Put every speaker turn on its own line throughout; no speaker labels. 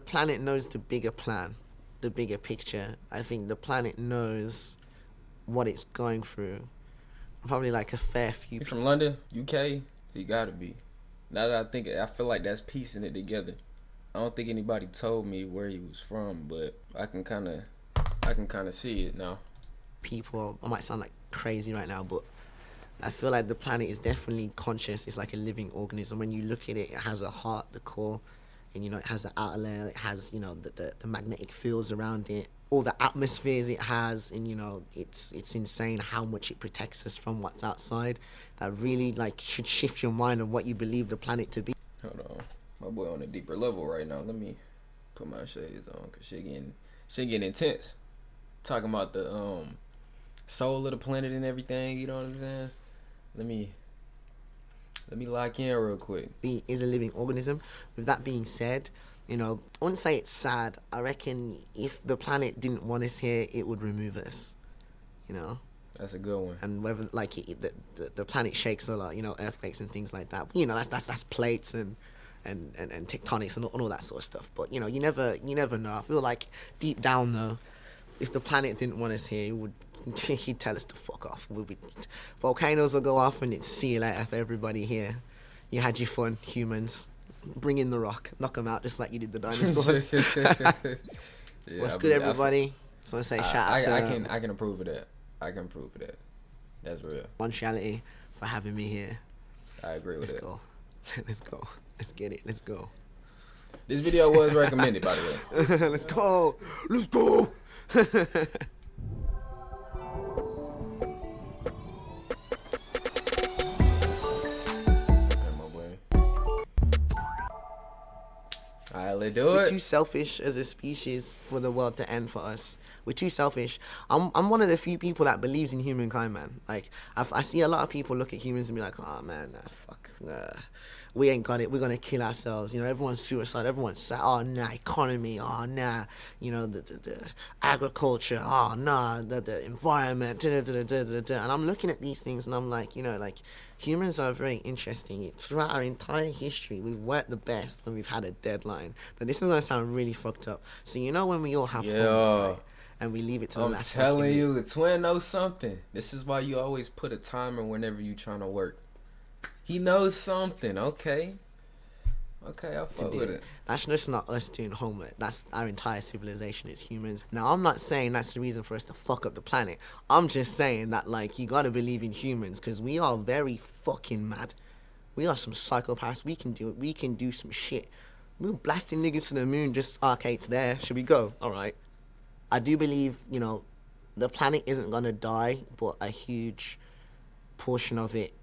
planet knows the bigger plan, the bigger picture. I think the planet knows what it's going through. Probably like a fair few.
He's from London, UK. He gotta be. Now that I think it, I feel like that's piecing it together. I don't think anybody told me where he was from, but I can kind of see it now.
People, I might sound like crazy right now, but I feel like the planet is definitely conscious. It's like a living organism. When you look at it, it has a heart, the core, and it has an outer layer. It has the magnetic fields around it, all the atmospheres it has, and it's insane how much it protects us from what's outside. That really should shift your mind on what you believe the planet to be.
Hold on, my boy on a deeper level right now. Let me put my shades on, cause shit getting intense. Talking about the soul of the planet and everything. You know what I'm saying? Let me lock in real quick.
It is a living organism. With that being said, I wouldn't say it's sad. I reckon if the planet didn't want us here, it would remove us.
That's a good one.
And whether the planet shakes a lot, earthquakes and things like that. That's plates and tectonics and all that sort of stuff. But you never know. I feel like deep down though, if the planet didn't want us here, he'd tell us to fuck off. Volcanoes will go off and it's see you later for everybody here. You had your fun, humans. Bring in the rock, knock them out just like you did the dinosaurs. What's good, everybody? So let's say shout out to.
I can approve of that. I can approve of that. That's real.
MONTREALITY for having me here.
I agree with
Let's
it.
go. Let's go. Let's get it. Let's go.
This video was recommended, by the way.
Let's go. Let's go.
Alright, let's do
We're
it.
too selfish as a species for the world to end for us. We're too selfish. I'm one of the few people that believes in humankind, man. Like, I see a lot of people look at humans and be like, oh man, fuck, we ain't got it. We're gonna kill ourselves. Everyone's suicide. Everyone's sad. Oh nah, economy. Oh nah, the agriculture. Oh nah, the environment. And I'm looking at these things and I'm like, humans are very interesting. Throughout our entire history, we've worked the best when we've had a deadline. But this is gonna sound really fucked up. So when we all have homework, right, and we leave it to the last.
I'm telling you, the twin knows something. This is why you always put a timer whenever you trying to work. He knows something. Okay, I fuck with it.
That's just not us doing homework. That's our entire civilization as humans. Now, I'm not saying that's the reason for us to fuck up the planet. I'm just saying that, you gotta believe in humans, because we are very fucking mad. We are some psychopaths. We can do it. We can do some shit. We're blasting niggas to the moon, just, okay, it's there. Should we go? All right. I do believe, the planet isn't gonna die, but a huge portion of it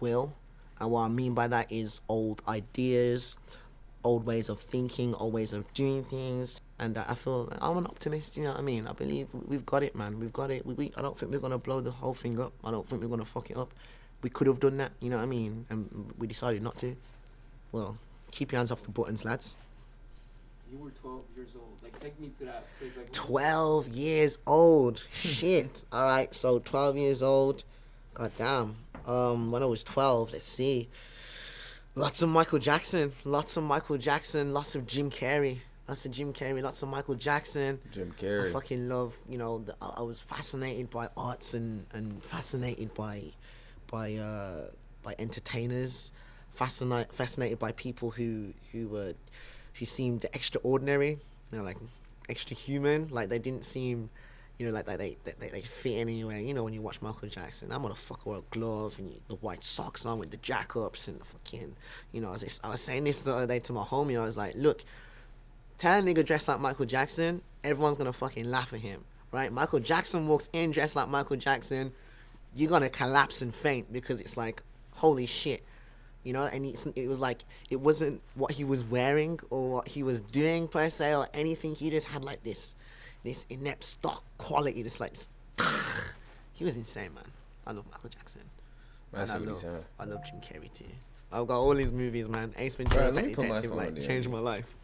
will. And what I mean by that is old ideas, old ways of thinking, old ways of doing things. And I feel I'm an optimist, you know what I mean? I believe we've got it, man. We've got it. I don't think we're going to blow the whole thing up. I don't think we're going to fuck it up. We could have done that, you know what I mean? And we decided not to. Well, keep your hands off the buttons, lads.
You were 12 years old. Take me to that place.
12 years old. Shit. All right, so 12 years old. God damn. When I was 12, let's see. Lots of Michael Jackson. Lots of Jim Carrey. Lots of Michael Jackson.
Jim Carrey.
I fucking love, I was fascinated by arts and fascinated by entertainers. Fascinated by people who seemed extraordinary, extra human. They didn't seem, they fit anywhere. When you watch Michael Jackson, that motherfucker wore a glove and the white socks on with the jack-ups and the fucking, I was saying this the other day to my homie. I was like, look, tell a nigga dressed like Michael Jackson, everyone's gonna fucking laugh at him, right? Michael Jackson walks in dressed like Michael Jackson, you're gonna collapse and faint because it's like, holy shit. And it was like, it wasn't what he was wearing or what he was doing per se or anything. He just had this inept stock quality. He was insane, man. I love Michael Jackson. And I love Jim Carrey too. I've got all his movies, man. Ace Ventura, Pet Detective, changed my life.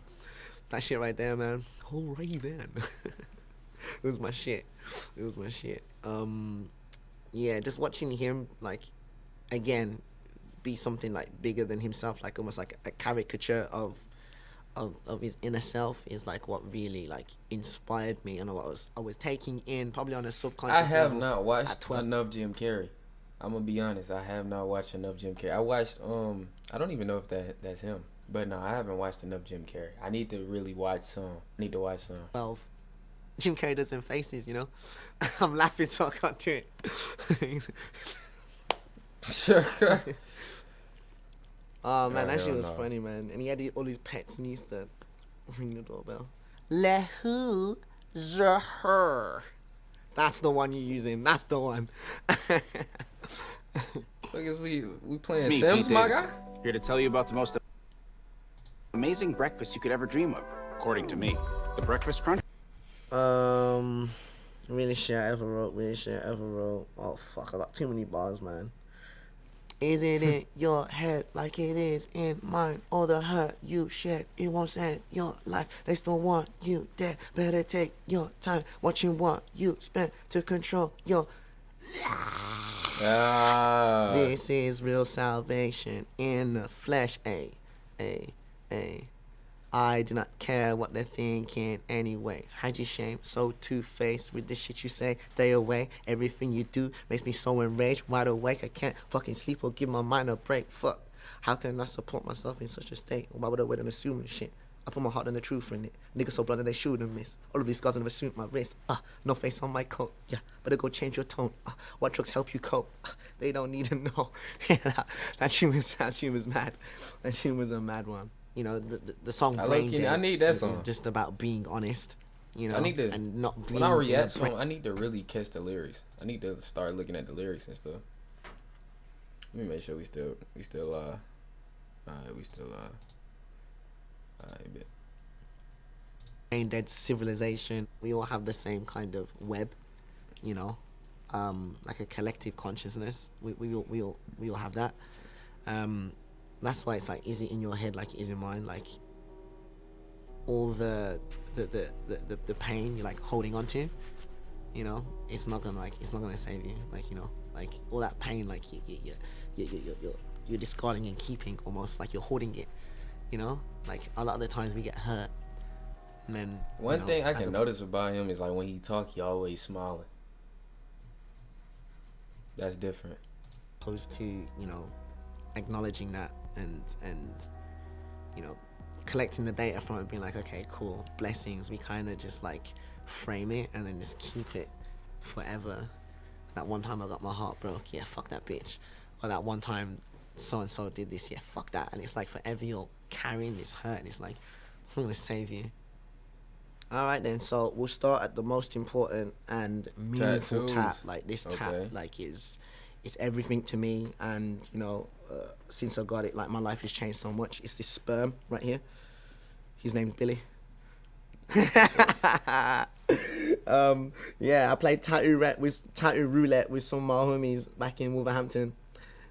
That shit right there, man. Alrighty then. It was my shit. Yeah, just watching him, again, be something bigger than himself, almost like a caricature of of his inner self is like what really like inspired me, and what I was taking in probably on a
I
subconscious
have
level
not
at
watched
12.
enough Jim Carrey. I'm gonna be honest. I have not watched enough Jim Carrey. I watched I don't even know if that's him. But no, I haven't watched enough Jim Carrey. I need to really watch some. I need to watch some.
12. Jim Carrey does in faces, you know. I'm laughing so I can't do it. Oh man, that shit was funny, man. And he had all his pets, and he used to ring the doorbell. Le who the her. That's the one you're using. That's the one.
Because we playing
Me,
Sims,
Pete
my
Davidson,
guy.
here to tell you about the most amazing breakfast you could ever dream of, according to me. The Breakfast Crunch.
Really shit I ever wrote. Oh fuck, I got too many bars, man. Is it in your head like it is in mine? All the hurt you shed, it won't save your life. They still want you dead. Better take your time watching what you spend to control your. This is real salvation in the flesh. I do not care what they're thinking anyway. Hide your shame, so two-faced with the shit you say. Stay away, everything you do makes me so enraged. Wide awake, I can't fucking sleep or give my mind a break. Fuck, how can I support myself in such a state? Why would I wait on assuming shit? I put my heart and the truth in it. Niggas so bloody they shouldn't miss. All of these scars on the suit, my wrist. No face on my coat. Yeah, better go change your tone. What drugs help you cope? They don't need to know. That tune was mad. That tune was a mad one. You know, the song Brain Dead
I need that song.
is just about being honest, you know,
I need to,
and not being...
when I react to 'em, I need to really catch the lyrics. I need to start looking at the lyrics and stuff. Let me make sure we still alright, bet.
Brain Dead civilization. We all have the same kind of web, you know, like a collective consciousness. We all have that. That's why it's like, is it in your head like it is in mine? Like all the pain you're like holding on to, you know, it's not gonna save you. Like, you know, like all that pain, like you're discarding and keeping, almost like you're holding it. You know, like a lot of the times we get hurt, and then
One thing I can notice about him is like when he talk, he always smiling. That's different.
Opposed to, you know, acknowledging that and you know, collecting the data from it, being like, okay, cool, blessings. We kind of just like frame it and then just keep it forever. That one time I got my heart broke, yeah, fuck that bitch. Or that one time so and so did this, yeah, fuck that. And it's like forever you're carrying this hurt, and it's like, it's not gonna save you. Alright then, so we'll start at the most important and meaningful tap. Like this tap, like it's everything to me, and you know, since I got it, like my life has changed so much. It's this sperm right here. His name's Billy. Yeah, I played tattoo roulette with some of my homies back in Wolverhampton.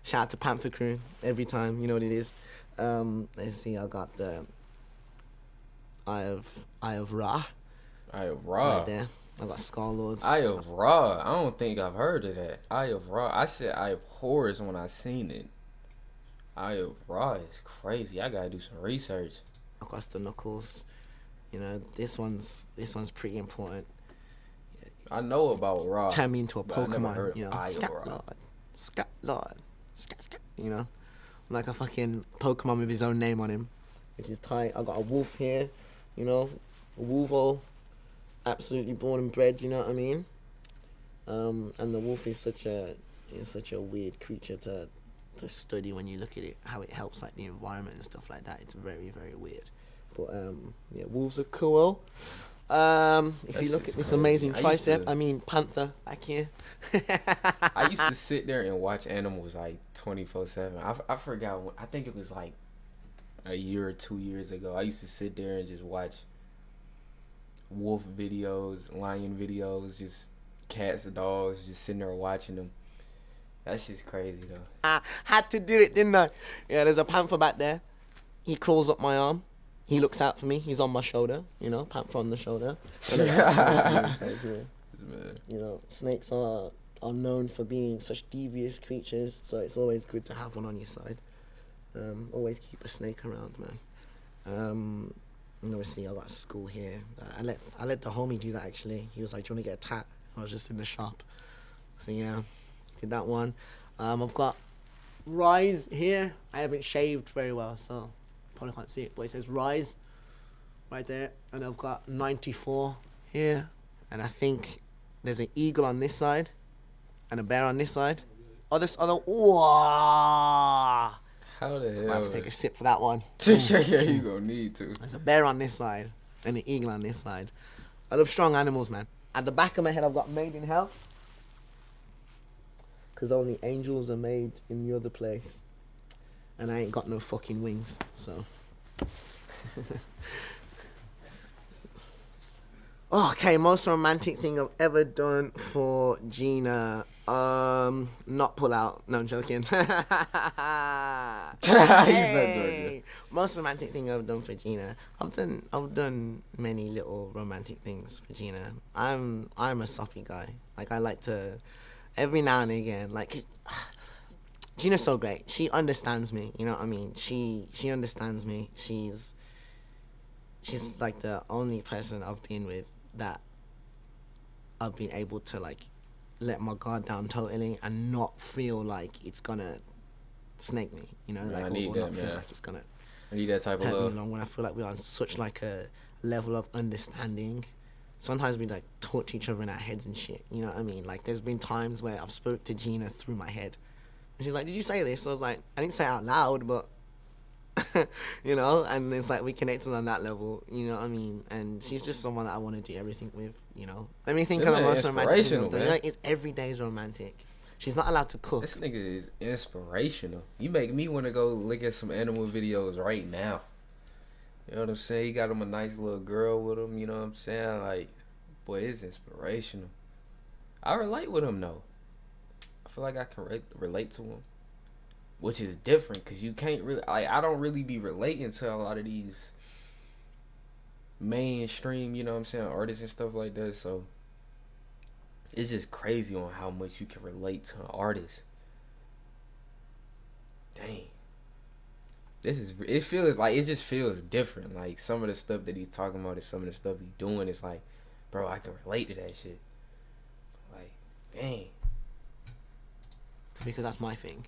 Shout out to Panther Crew every time, you know what it is. Let's see, I got the Eye of Ra.
Eye of Ra.
Right there. I got Scarlxrd.
Eye of Ra. I don't think I've heard of that. Eye of Ra. I said Eye of Horrors when I seen it. Eye of Ra is crazy. I gotta do some research.
Across the knuckles. You know, this one's pretty important.
I know about Ra.
Turn me into a Pokemon, you know.
Scarlxrd.
You know, like a fucking Pokemon with his own name on him, which is tight. I got a wolf here, you know, a wolvo, absolutely born and bred. You know what I mean? And the wolf is such a weird creature to study when you look at it. How it helps like the environment and stuff like that. It's very, very weird. But yeah, wolves are cool. If you look at this amazing tricep, panther back here.
I used to sit there and watch animals like 24/7. I forgot. I think it was like a year or 2 years ago. I used to sit there and just watch wolf videos, lion videos, just cats, dogs, just sitting there watching them. That's just crazy though.
I had to do it, didn't I? Yeah, there's a panther back there. He crawls up my arm. He looks out for me. He's on my shoulder, you know, panther on the shoulder. You know, snakes are known for being such devious creatures, so it's always good to have one on your side. Always keep a snake around, man. And obviously I got school here. I let the homie do that actually. He was like, "Do you want to get a tat?" I was just in the shop. So yeah, did that one. I've got Rise here. I haven't shaved very well, so probably can't see it, but it says Rise right there. And I've got 94 here. And I think there's an eagle on this side and a bear on this side. Oh, this other. Wow.
How the
I
hell?
have to take a sip for that one.
Yeah, you gonna need to.
There's a bear on this side and an eagle on this side. I love strong animals, man. At the back of my head, I've got Made in Hell. Because only angels are made in the other place. And I ain't got no fucking wings, so. Okay, most romantic thing I've ever done for Gina. Not pull out. No, I'm joking. Hey, most romantic thing I've done for Gina. I've done many little romantic things for Gina. I'm a soppy guy. Like I like to, every now and again. Like Gina's so great. She understands me. You know what I mean? She understands me. She's like the only person I've been with that I've been able to like let my guard down totally and not feel like it's gonna snake me, you know, like
I need
or
that,
not feel
man.
like it's gonna
I need that type of
hurt me
love.
along when I feel like we're on such like a level of understanding. Sometimes we like torture each other in our heads and shit, you know what I mean? Like there's been times where I've spoke to Gina through my head and she's like, "Did you say this?" I was like, "I didn't say it out loud, but you know," and it's like we connected on that level, you know what I mean? And she's just someone that I want to do everything with, you know. Let me think of the most romantic thing I've done. You know, it's every day is romantic. She's not allowed to cook.
This nigga is inspirational. You make me want to go look at some animal videos right now. You know what I'm saying? He got him a nice little girl with him, you know what I'm saying? Like, boy, it's inspirational. I relate with him, though. I feel like I can relate to him. Which is different, because you can't really... I don't really be relating to a lot of these mainstream, you know what I'm saying, artists and stuff like that, so... It's just crazy on how much you can relate to an artist. Dang. It just feels different. Like, some of the stuff that he's talking about and some of the stuff he's doing, it's like, bro, I can relate to that shit. Like, dang.
Because that's my thing.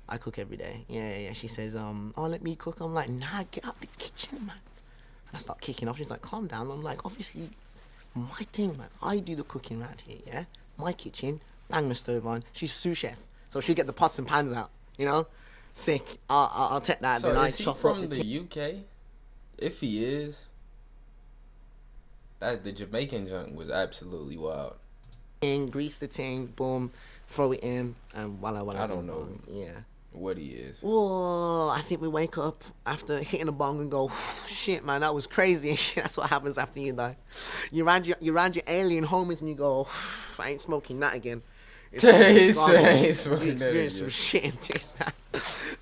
I cook every day. Yeah. She says, "Oh, let me cook." I'm like, "Nah, get out the kitchen, man." And I start kicking off. She's like, "Calm down." I'm like, "Obviously, my thing, man. I do the cooking around here, yeah? My kitchen, bang the stove on." She's sous chef, so she'll get the pots and pans out, you know? Sick. I'll take that.
So
then
is he from the UK? If he is, the Jamaican junk was absolutely wild.
Grease the ting, boom, throw it in, and voila.
I don't know.
Yeah.
What he is.
Oh, I think we wake up after hitting a bong and go, "Shit, man, that was crazy." That's what happens after you die. You're around your alien homies and you go, "I ain't smoking that again." You experience some shit in this.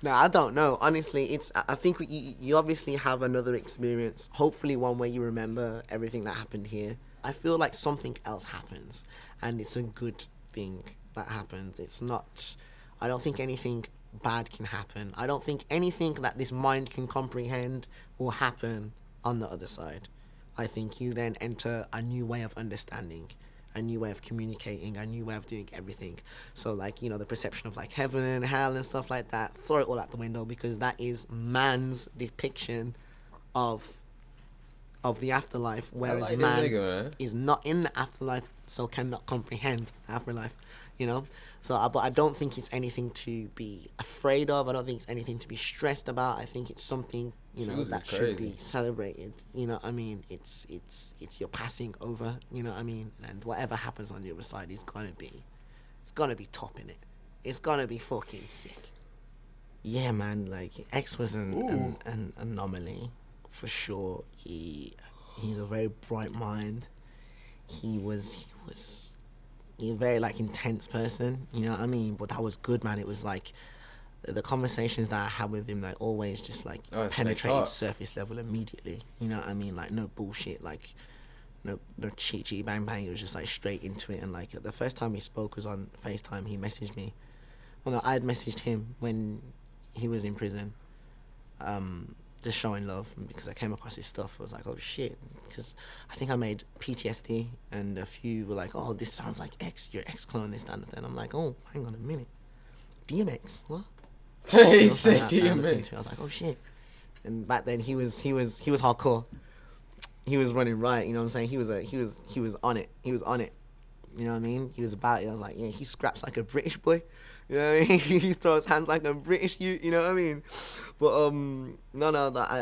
No, I don't know. Honestly, I think you obviously have another experience. Hopefully one where you remember everything that happened here. I feel like something else happens, and it's a good thing that happens. It's not... I don't think anything bad can happen. I don't think anything that this mind can comprehend will happen on the other side. I think you then enter a new way of understanding, a new way of communicating, a new way of doing everything. So like, you know, the perception of like heaven and hell and stuff like that, throw it all out the window, because that is man's depiction of the afterlife, whereas
like
man is not in the afterlife, so cannot comprehend the afterlife, you know? So, but I don't think it's anything to be afraid of. I don't think it's anything to be stressed about. I think it's something, you know, that should be celebrated. You know what I mean? It's your passing over, you know what I mean? And whatever happens on the other side is gonna be topping it. It's gonna be fucking sick. Yeah, man, like, X was an anomaly, for sure. He's a very bright mind. He was a very like intense person, you know what I mean? But that was good, man. It was like the conversations that I had with him, like always just like penetrated surface level immediately. You know what I mean? Like no bullshit, like no chitty bang bang. It was just like straight into it. And like the first time we spoke was on FaceTime. He messaged me. Well, no, I had messaged him when he was in prison. just showing love, because I came across his stuff. I was like, oh shit, because I think I made PTSD, and a few were like, oh, this sounds like X, your X clone, this, that, and that. And I'm like, oh, hang on a minute, DMX, what?
He said DMX.
I was like, oh shit. And back then he was hardcore. He was running riot, you know what I'm saying? He was on it. He was on it. You know what I mean? He was about it. I was like, yeah, he scraps like a British boy. You know what I mean? He throws hands like a British you know what I mean? But I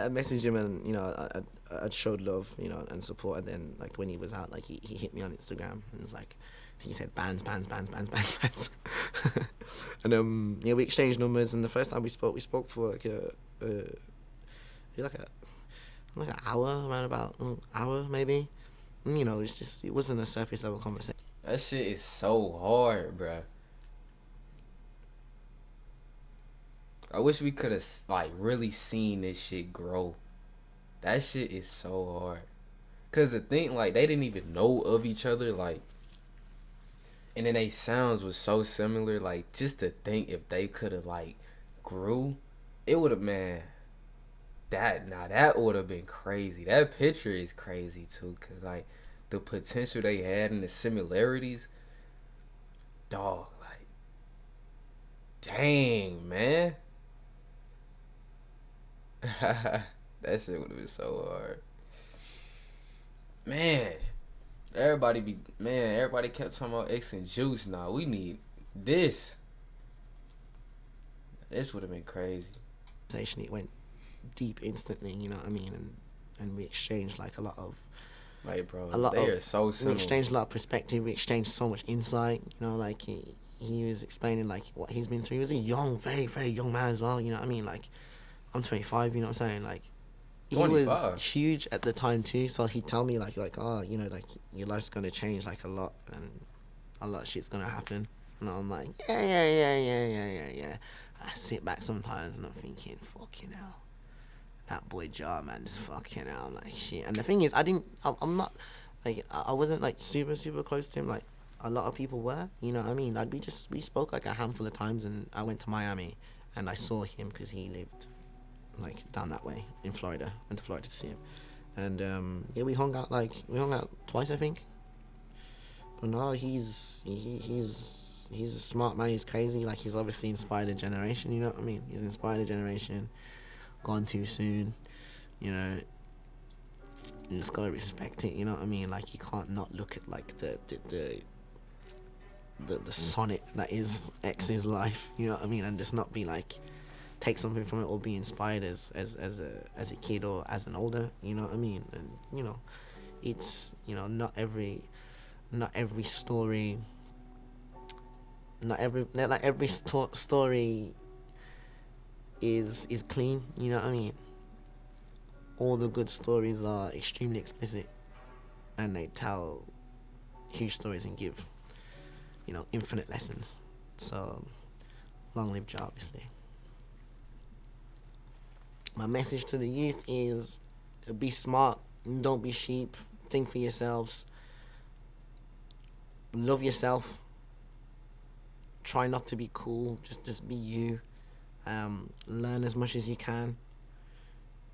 messaged him, and you know, I showed love, you know, and support. And then like when he was out, like he hit me on Instagram and was like, he said bands. And yeah, we exchanged numbers, and the first time we spoke for like like an hour, around about an hour maybe. And, you know, it wasn't a surface level conversation.
That shit is so hard, bruh. I wish we could have like really seen this shit grow. That shit is so hard. Cause the thing, like, they didn't even know of each other, like, and then they sounds was so similar. Like, just to think if they could have like grew, it would have, man. That would have been crazy. That picture is crazy too, cause like the potential they had and the similarities, dog. Like, dang, man. That shit would have been so hard. Man, everybody kept talking about X and Juice. Nah, we need this. This would have been crazy.
It went deep instantly, you know what I mean? And we exchanged like a lot of,
like, bro,
they
are so similar.
We exchanged a lot of perspective. We exchanged so much insight, you know, like he was explaining like what he's been through. He was a young, very, very young man as well, you know what I mean? Like, I'm 25, you know what I'm saying? Like, he
25.
was huge at the time too, so he'd tell me like, oh, you know, like, your life's gonna change like a lot, and a lot of shit's gonna happen. And I'm like, yeah. I sit back sometimes and I'm thinking, fucking hell, that boy Jar, man, just fucking hell. I'm like, shit. And the thing is, I'm not, like, I wasn't like super close to him like a lot of people were, you know what I mean? Like, we spoke like a handful of times, and I went to Miami and I saw him because he lived like down that way in Florida. Went to Florida to see him, and yeah, we hung out twice, I think. But no, he's a smart man. He's crazy. Like, he's obviously inspired a generation, you know what I mean? He's inspired a generation. Gone too soon, you know. You just gotta respect it, you know what I mean? Like, you can't not look at like the sonnet that is X's life, you know what I mean, and just not be like, take something from it or be inspired as a kid or as an older, you know what I mean? And you know, it's, you know, not every story, story is clean, you know what I mean? All the good stories are extremely explicit, and they tell huge stories and give, you know, infinite lessons. So, long live Ja, obviously. My message to the youth is, be smart, don't be sheep, think for yourselves, love yourself, try not to be cool, just be you, learn as much as you can,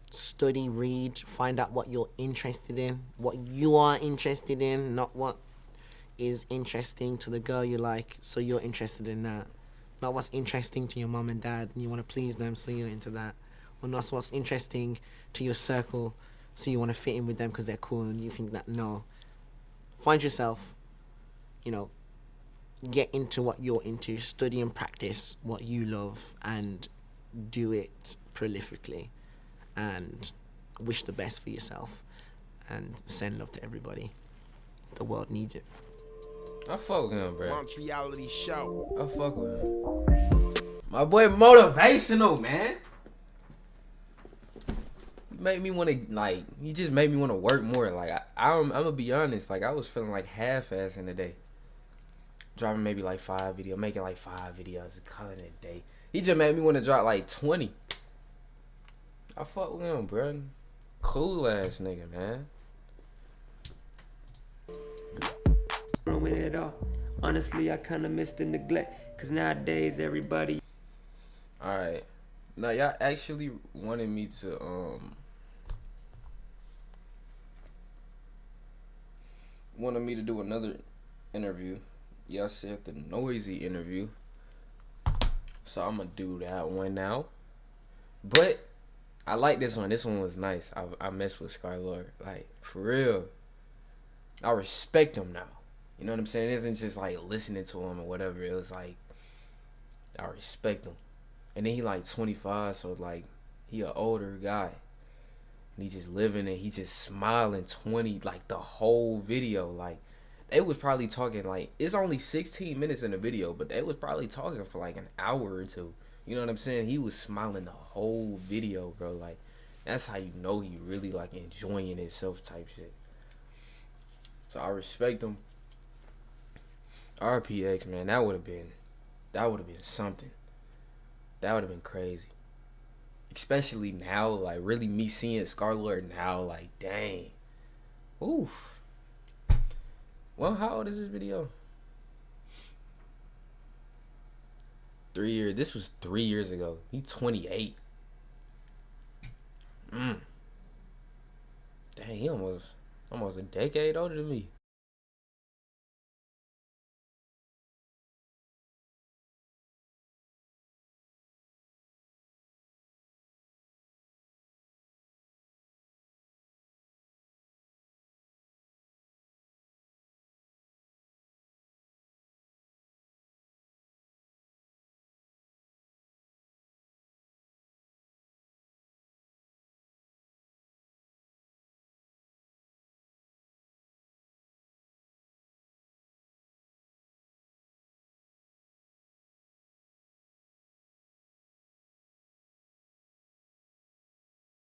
study, read, find out what you're interested in, what you are interested in, not what is interesting to the girl you like, so you're interested in that, not what's interesting to your mom and dad and you want to please them, so you're into that, or not what's interesting to your circle, so you want to fit in with them because they're cool and you think that. No, find yourself, you know, get into what you're into, study and practice what you love, and do it prolifically, and wish the best for yourself, and send love to everybody. The world needs it.
I fuck with him, bro.
MONTREALITY show.
I fuck with him. My boy motivational, man. Made me want to, like, he just made me want to work more. Like, I'm gonna be honest, like, I was feeling like half-ass in the day. Dropping maybe like 5 videos, making like 5 videos, calling it a day. He just made me want to drop like 20. I fuck with him, bro. Cool ass nigga, man.
With it all. Honestly, I kind of miss the neglect, cause nowadays everybody.
Alright, Now y'all actually wanted me to do another interview. Y'all said the noisy interview. So I'm gonna do that one now. But I like this one. This one was nice. I messed with Scarlxrd. Like, for real. I respect him now. You know what I'm saying? It isn't just like listening to him or whatever. It was like, I respect him. And then he like 25, so like he an older guy. And he just living and he just smiling 20, like the whole video. Like, they was probably talking like, it's only 16 minutes in the video, but they was probably talking for like an hour or two. You know what I'm saying? He was smiling the whole video, bro. Like, that's how you know he really like enjoying himself type shit. So I respect him. RPX, man, that would have been something. That would have been crazy. Especially now, like really me seeing Scarlxrd now, like dang. Oof. Well, how old is this video? 3 years. This was 3 years ago. He 28. Dang, he almost a decade older than me.